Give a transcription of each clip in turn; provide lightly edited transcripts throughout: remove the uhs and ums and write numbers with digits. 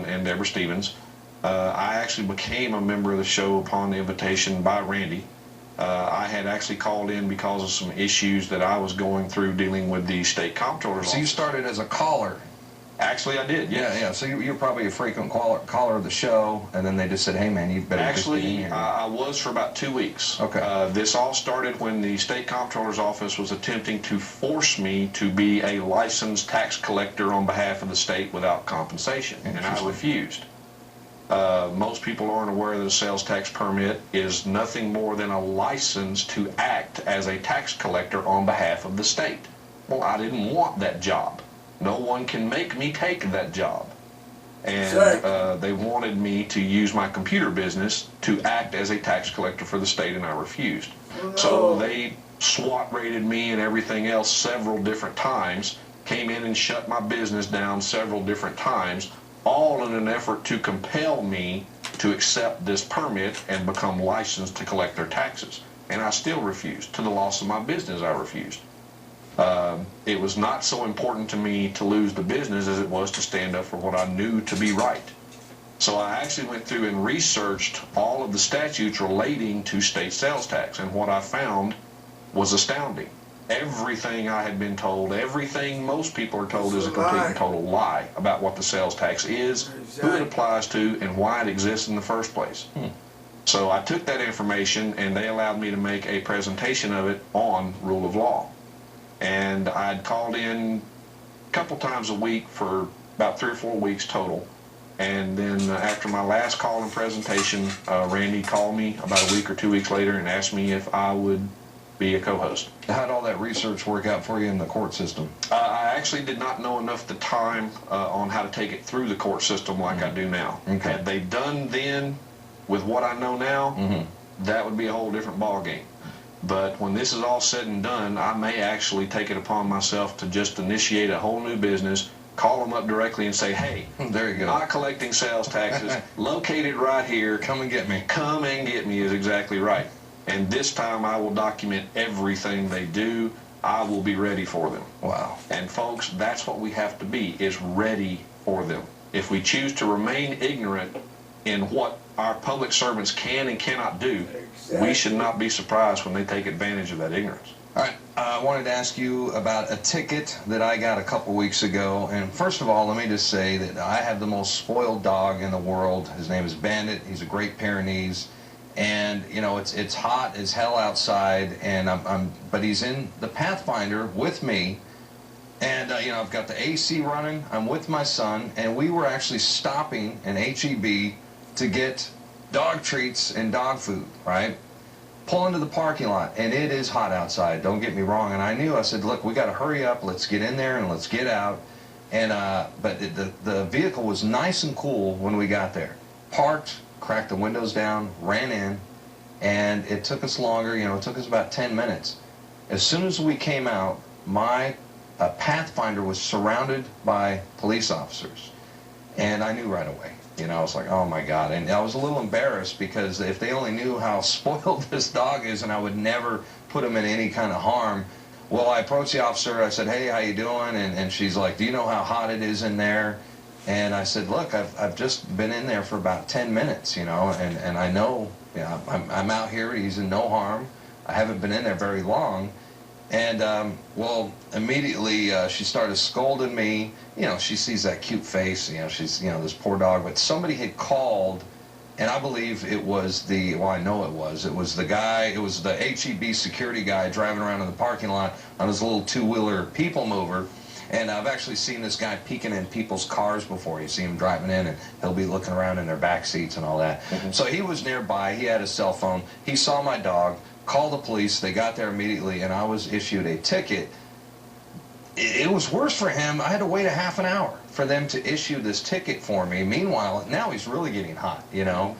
and Deborah Stevens. I actually became a member of the show upon the invitation by Randy. I had actually called in because of some issues that I was going through dealing with the state comptroller's office. So you started as a caller. Actually, I did, yes. Yeah. So you're probably a frequent caller of the show, and then they just said, hey, man, you better just get in here. I was for about 2 weeks. Okay. This all started when the state comptroller's office was attempting to force me to be a licensed tax collector on behalf of the state without compensation, and I refused. Most people aren't aware that a sales tax permit is nothing more than a license to act as a tax collector on behalf of the state. Well, I didn't want that job. No one can make me take that job. And they wanted me to use my computer business to act as a tax collector for the state, and I refused. So they SWAT raided me and everything else several different times, came in and shut my business down several different times, all in an effort to compel me to accept this permit and become licensed to collect their taxes. And I still refused. To the loss of my business, I refused. It was not so important to me to lose the business as it was to stand up for what I knew to be right. So I actually went through and researched all of the statutes relating to state sales tax, and what I found was astounding. Everything I had been told, everything most people are told, is a complete and total lie about what the sales tax is, who it applies to, and why it exists in the first place. So I took that information, and they allowed me to make a presentation of it on rule of law. And I'd called in a couple times a week for about 3 or 4 weeks total. And then after my last call and presentation, Randy called me about a week or 2 weeks later and asked me if I would be a co-host. How'd all that research work out for you in the court system? I actually did not know enough at the time on how to take it through the court system like I do now. Okay. Had they done then with what I know now, that would be a whole different ballgame. But when this is all said and done, I may actually take it upon myself to just initiate a whole new business, call them up directly and say, hey, there you go. Not collecting sales taxes, located right here. Come and get me. Come and get me is exactly right. And this time I will document everything they do. I will be ready for them. Wow. And folks, that's what we have to be, is ready for them. If we choose to remain ignorant in what our public servants can and cannot do, we should not be surprised when they take advantage of that ignorance. All right, I wanted to ask you about a ticket that I got a couple weeks ago. And first of all, let me just say that I have the most spoiled dog in the world. His name is Bandit. He's a Great Pyrenees. And, you know, it's hot as hell outside, and but he's in the Pathfinder with me. And, you know, I've got the AC running. I'm with my son, and we were actually stopping in HEB to get dog treats and dog food, right? Pull into the parking lot, and it is hot outside, don't get me wrong. And I said, look, we got to hurry up, let's get in there and let's get out. And but the vehicle was nice and cool when we got there. Parked, cracked the windows down, ran in, and it took us longer, you know, it took us about 10 minutes. As soon as we came out, my Pathfinder was surrounded by police officers, and I knew right away. You know, I was like, oh my God. And I was a little embarrassed because if they only knew how spoiled this dog is, and I would never put him in any kind of harm. Well, I approached the officer, I said, hey, how you doing? And she's like, do you know how hot it is in there? And I said, look, I've just been in there for about 10 minutes, you know, and I know, you know, I'm out here, he's in no harm. I haven't been in there very long. And, well, immediately she started scolding me. You know, she sees that cute face, you know, she's, you know, this poor dog. But somebody had called, and I believe it was well, I know it was the guy, it was the HEB security guy driving around in the parking lot on his little two-wheeler people mover. And I've actually seen this guy peeking in people's cars before. You see him driving in, and he'll be looking around in their back seats and all that. So he was nearby, he had his cell phone, he saw my dog, called the police, they got there immediately, and I was issued a ticket. It was worse for him. I had to wait a half an hour for them to issue this ticket for me. Meanwhile, now he's really getting hot, you know.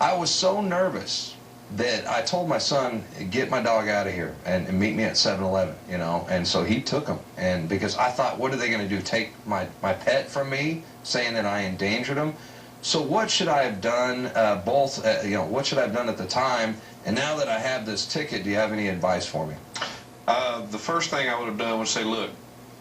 I was so nervous that I told my son, get my dog out of here and meet me at 7-Eleven, you know. And so he took him, and because I thought, what are they going to do, take my pet from me, saying that I endangered him? So what should I have done, you know, what should I have done at the time? And now that I have this ticket, do you have any advice for me? The first thing I would have done was say, look,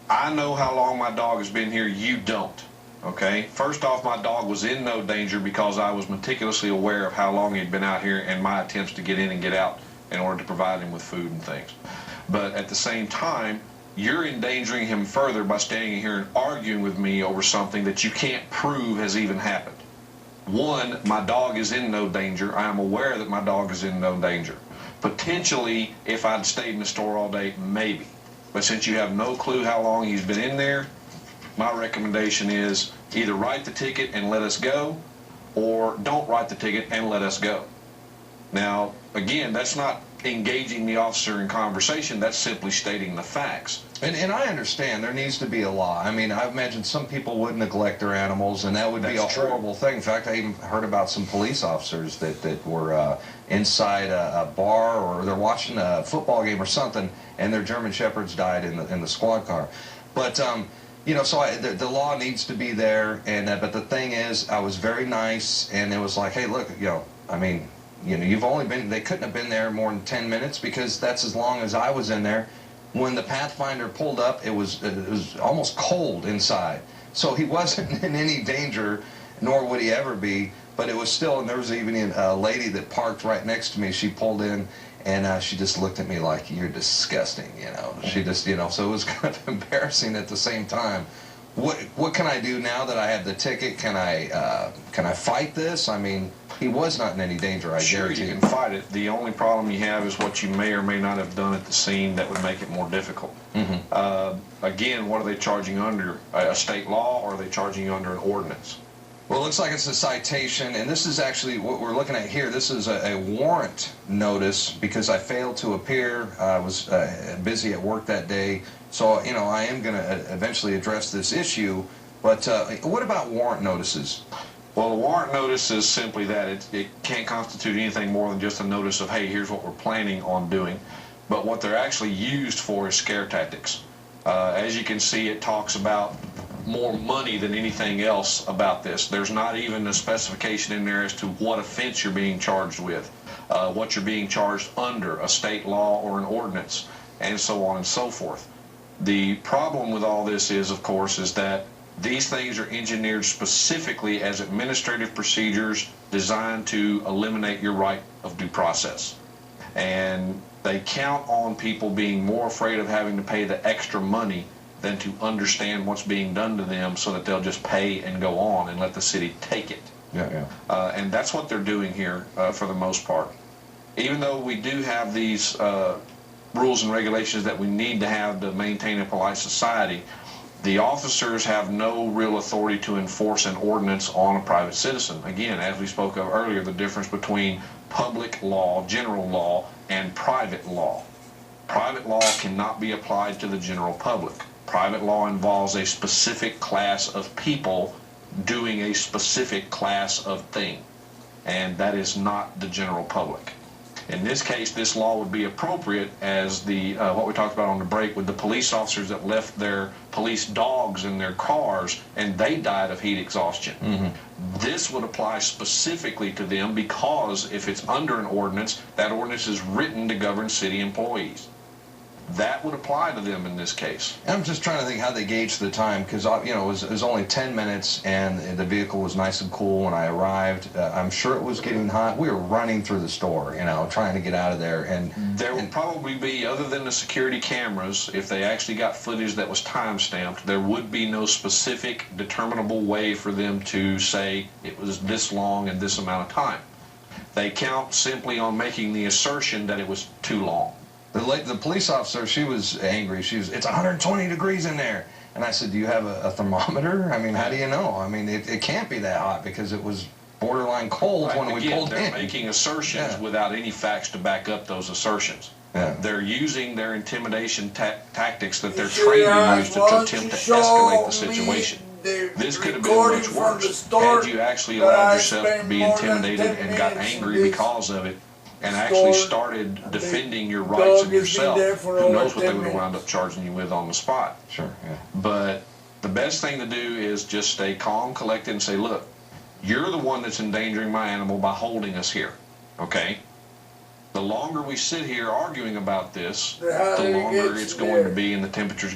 I know how long my dog has been here, you don't. Okay, first off, my dog was in no danger because I was meticulously aware of how long he'd been out here and my attempts to get in and get out in order to provide him with food and things. But at the same time, you're endangering him further by standing here and arguing with me over something that you can't prove has even happened. One, my dog is in no danger. I am aware that my dog is in no danger. Potentially, if I'd stayed in the store all day, maybe. But since you have no clue how long he's been in there, my recommendation is either write the ticket and let us go, or don't write the ticket and let us go. Now, again, that's not engaging the officer in conversation, that's simply stating the facts. And I understand there needs to be a law. I mean, I imagine some people would neglect their animals, and that would be a horrible thing. In fact, I even heard about some police officers that were inside a bar, or they're watching a football game or something, and their German Shepherds died in the squad car. But you know, so the law needs to be there. And but the thing is, I was very nice, and it was like, hey, look, you know, I mean, you know, you've only been, they couldn't have been there more than 10 minutes because that's as long as I was in there. When the Pathfinder pulled up, it was almost cold inside. So he wasn't in any danger, nor would he ever be, but it was still, and there was even a lady that parked right next to me. She pulled in, and she just looked at me like, you're disgusting, you know. She just, you know, so it was kind of embarrassing at the same time. What can I do now that I have the ticket? Can I fight this? I mean, he was not in any danger, I guarantee you. Sure, you can fight it. The only problem you have is what you may or may not have done at the scene that would make it more difficult. Again, what are they charging under? A state law, or are they charging you under an ordinance? Well, it looks like it's a citation, and this is actually what we're looking at here. This is a warrant notice because I failed to appear. I was busy at work that day. So, you know, I am going to eventually address this issue. But what about warrant notices? Well, a warrant notice is simply that. It can't constitute anything more than just a notice of, hey, here's what we're planning on doing. But what they're actually used for is scare tactics. As you can see, it talks about more money than anything else about this. There's not even a specification in there as to what offense you're being charged with, what you're being charged under, a state law or an ordinance, and so on and so forth. The problem with all this is, of course, is that these things are engineered specifically as administrative procedures designed to eliminate your right of due process. And they count on people being more afraid of having to pay the extra money than to understand what's being done to them, so that they'll just pay and go on and let the city take it. And that's what they're doing here for the most part. Even though we do have these rules and regulations that we need to have to maintain a polite society, the officers have no real authority to enforce an ordinance on a private citizen. Again, as we spoke of earlier, the difference between public law, general law, and private law. Private law cannot be applied to the general public. Private law involves a specific class of people doing a specific class of thing, and that is not the general public. In this case, this law would be appropriate as the what we talked about on the break with the police officers that left their police dogs in their cars and they died of heat exhaustion. This would apply specifically to them because if it's under an ordinance, that ordinance is written to govern city employees. That would apply to them in this case. I'm just trying to think how they gauged the time, because you know, it was only 10 minutes and the vehicle was nice and cool when I arrived. I'm sure it was getting hot. We were running through the store, you know, trying to get out of there. And there would probably be, other than the security cameras, if they actually got footage that was time stamped, there would be no specific determinable way for them to say it was this long and this amount of time. They count simply on making the assertion that it was too long. The police officer, she was angry. It's 120 degrees in there. And I said, do you have a thermometer? I mean, how do you know? I mean, it can't be that hot because it was borderline cold when we pulled in. They're making assertions without any facts to back up those assertions. They're using their intimidation tactics that they're trained to use to attempt to escalate the situation. This could have been much worse had you actually allowed yourself to be intimidated and got angry because of it, and actually started defending your rights and yourself. Who knows what they would have wound up charging you with on the spot. Sure, yeah. But the best thing to do is just stay calm, collected, and say, look, you're the one that's endangering my animal by holding us here, okay? The longer we sit here arguing about this, the longer it's going to be and the temperature's going